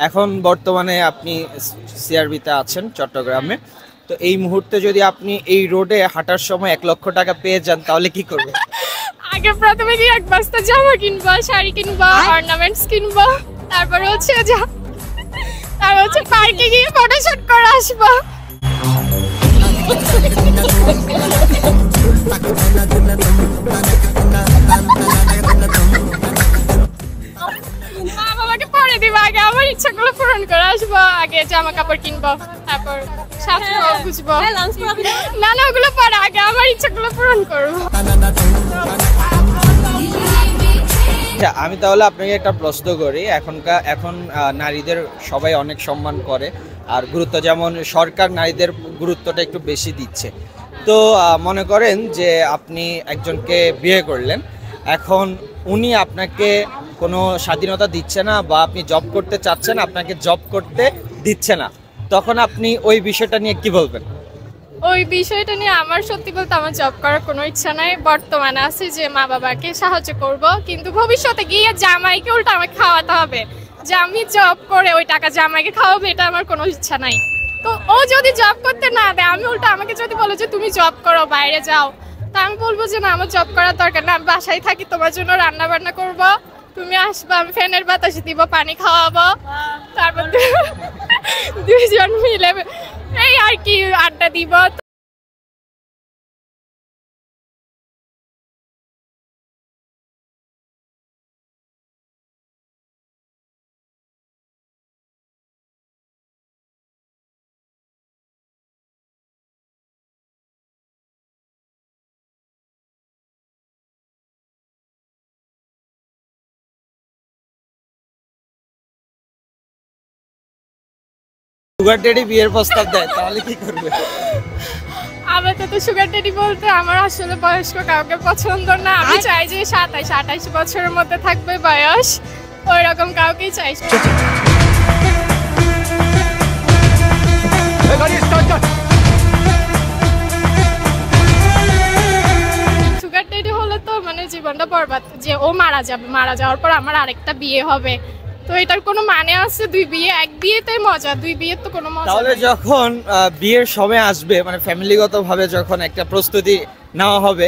এখন বর্তমানে আপনি সিআরবিতে আছেন চট্টগ্রামে, তো এই মুহূর্তে যদি আপনি এই রোডে হাঁটার সময় 1,00,000 টাকা পেয়ে যান তাহলে কি করবেন? আগে প্রথমে গিয়ে এক বস্তা জামা কিনবো, শাড়ি কিনবো, অর্নামেন্টস কিনবো, তারপরে পার্কে গিয়ে ফটোশুট করে আসবো। মা বাবাকে পরে দিব, আগে আমার ইচ্ছাগুলো পূরণ করে আসবো। আগে জামা কাপড় কিনবো, তারপর স্বাস্থ্য বুঝবো। না না, ওগুলো পরে, আগে আমার ইচ্ছাগুলো পূরণ করবো। আমি তাহলে আপনাকে একটা প্রশ্ন করি। এখন নারীদের সবাই অনেক সম্মান করে আর গুরুত্ব, যেমন সরকার নারীদের গুরুত্বটা একটু বেশি দিচ্ছে। তো মনে করেন যে আপনি একজনকে বিয়ে করলেন, এখন উনি আপনাকে কোনো স্বাধীনতা দিচ্ছে না বা আপনি জব করতে চাচ্ছেন, আপনাকে জব করতে দিচ্ছে না, তখন আপনি ওই বিষয়টা নিয়ে কি বলবেন? ওই বিষয়টা নিয়ে আমার সত্যি বলতে আমার জব করার কোনো ইচ্ছা নাই। বর্তমানে আছে যে মা বাবাকে সাহায্য করব, কিন্তু ভবিষ্যতে গিয়ে জামাইকে উল্টা আমাকে খাওয়াতে হবে। যে আমি জব করে ওই টাকা জামাইকে খাওয়াবো, এটা আমার কোনো ইচ্ছা নাই। তো ও যদি জব করতে না দেয়, আমি উল্টা আমাকে যদি বলো যে তুমি জব করো, বাইরে যাও, তা আমি বলবো যে না, আমার জব করার দরকার না, আমি বাসায় থাকি, তোমার জন্য রান্না বান্না করবো, তুমি আসবা, আমি ফ্যানের বাতাসে দিব, পানি খাওয়াবো, তারপর দুইজন মিলে এই আর কি আড্ডা দিব। সুগার ড্যাডি বিয়ের প্রস্তাব দেয় তাহলে কি করবে? আমার তো সুগার ড্যাডি বলতে আমার আসলে বয়স্ক কাউকে পছন্দ না। আমি চাই যে 27-28 বছরের মধ্যে থাকবে বয়স, ওই রকম কাউকেই চাই। সুগার ড্যাডি হলে তো মানে জীবনটা বরবাদ, যে ও মারা যাবে, মারা যাওয়ার পর আমার আরেকটা বিয়ে হবে, তো এটার কোনো মানে আছে? দুই বিয়ে, এক বিয়েতে মজা, দুই বিয়ের তো কোনো মজা। তাহলে যখন বিয়ের সময় আসবে, মানে ফ্যামিলিগতভাবে যখন একটা প্রস্তুতি নেওয়া হবে,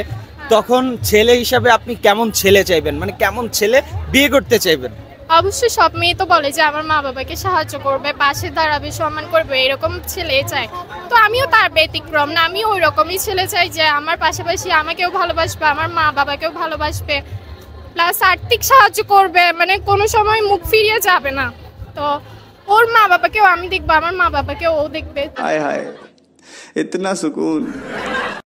তখন ছেলে হিসাবে আপনি কেমন ছেলে চাইবেন, মানে কেমন ছেলে বিয়ে করতে চাইবেন? অবশ্যই সব মেয়ে তো বলে যে আমার মা বাবাকে সাহায্য করবে, পাশে দাঁড়াবে, সম্মান করবে, এরকম ছেলে চাই। তো আমিও তার ব্যতিক্রম না, আমিও ওই রকমই ছেলে চাই যে আমার পাশাপাশি আমাকেও ভালোবাসবে, আমার মা বাবাকেও ভালোবাসবে, প্লাস আর্থিক সাহায্য করবে, মানে কোনো সময় মুখ ফিরিয়ে যাবে না। তো ওর মা বাবাকেও আমি দেখবো, আমার মা বাবাকেও ও দেখবে। হায় হায়, ইতনা সুকুন।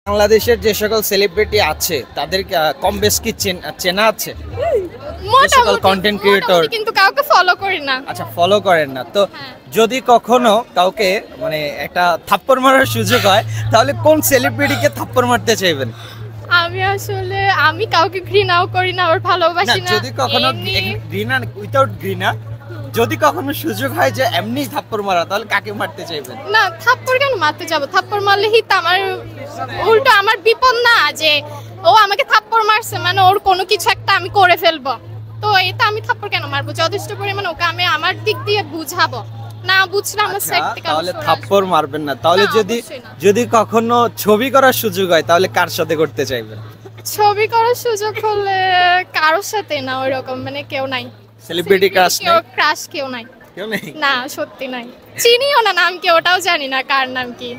বাংলাদেশের যে সকল সেলিব্রিটি আছে তাদের কম বেশ কি চেনা আছে? কন্টেন্ট ক্রিয়েটর, কিন্তু কাউকে ফলো করি না। আচ্ছা, ফলো করেন না তো? যদি কখনো কাউকে মানে একটা থাপ্পড় মারার সুযোগ হয়, তাহলে কোন সেলিব্রিটিকে থাপ্পড় মারতে চাইবেন? আমি কাউকে ঘৃণাও করি না, আর ভালোবাসি না। যদি কখনো ঘৃণা, উইদাউট ঘৃণা, যদি কখনো সুযোগ হয় যে এমনি থাপ্পড় মারা, তাহলে কাকে মারতে চাইবেন? না, থাপ্পড় কেন মারতে যাবো? থাপ্পড় মারলে হিত আমার, উল্টো আমার বিপদ না, যে ও আমাকে থাপ্পড় মারছে মানে ওর কোনো কিছু একটা আমি করে ফেলবো, তো এটা আমি থাপ্পড় কেন মারবো? যথেষ্ট পরিমাণে ওকে আমি আমার দিক দিয়ে বুঝাবো, না বুঝলে আমার সাইড থেকে। তাহলে থাপ্পড় মারবেন না। তাহলে যদি কখনো ছবি করার সুযোগ হয়, তাহলে কার সাথে করতে চাইবেন? ছবি করার সুযোগ হলে কারোর সাথে না, ওইরকম মানে কেউ নাই। সেলিব্রিটি ক্রাশ কেউ নাই, কেউ নেই? না, সত্যি নাই। চিনিও না নাম কি, ওটাও জানি না কার নাম কি।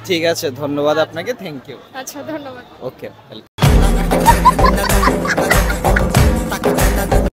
ঠিক আছে, ধন্যবাদ আপনাকে, থ্যাংক ইউ। আচ্ছা, ধন্যবাদ। ওকে।